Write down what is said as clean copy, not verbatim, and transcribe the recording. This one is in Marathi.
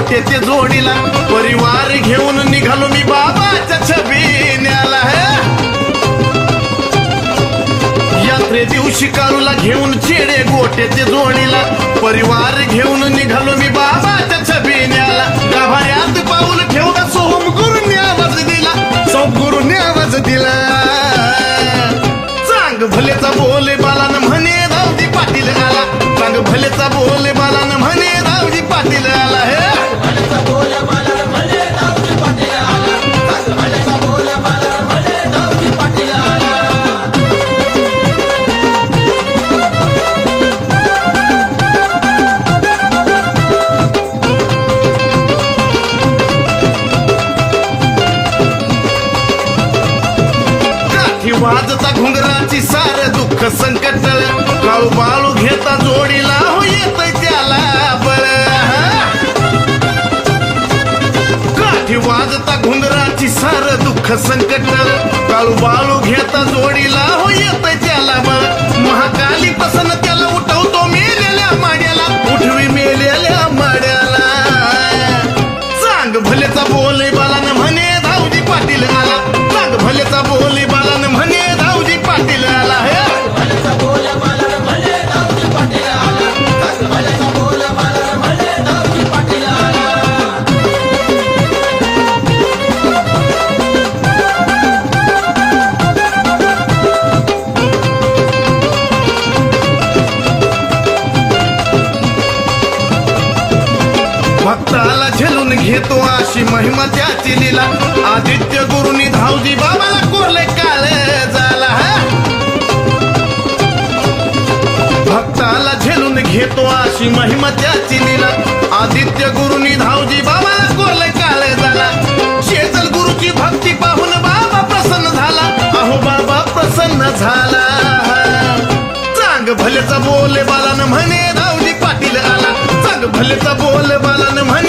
गोट्याच्या जोडीला परिवार घेऊन निघालो मी बाबाच्या छबिन्याला. यात्रे दिवशी काळूला घेऊन चेडे गोट्याच्या जोडीला परिवार घेऊन निघालो मी बाबाच्या छबिन्याला. गाभाऱ्यात पाऊल ठेवला सोहम गुरुने आवाज दिला, सोहम गुरुने आवाज दिला. चांग भलेचा बोले बालान म्हणे रावजी पाटील आला, चांग भलेचा बोले बालान म्हणे रावजी पाटील आला. वाजता घुंगराची सार दुःख संकट काळू बाळू घेता जोडीला हो येत त्याला बळ. काठी वाजता घुंगराची सार दुःख संकट काळू बाळू घेता जोडीला हो येत त्याला बळ. महाकाली प्रसन्न त्याला उठवतो मेलेल्या माड्याला, उठवी मेलेल्या माड्याला. चांग भलेचा बोले बालान म्हणे रावजी पाटील आला, चांग भलेचा बोले बालान म्हणे रावजी पाटील आला. भक्ताला झेलून घेतो अशी महिमा त्याची लीला. आदित्य गुरुनी धावजी बाबाला कोरले काळे झाला. भक्ताला झेलून घेतो अशी महिमा त्याची लीला. आदित्य गुरुनी धावजी बाबाला कोरले काळे झाला. शेजल गुरुची भक्ती पाहून बाबा प्रसन्न झाला, अहो बाबा प्रसन्न झाला. चांग भलेचा बोले बालान म्हणे रावजी पाटील आला, चांग भलेचा बोले बालान म्हणे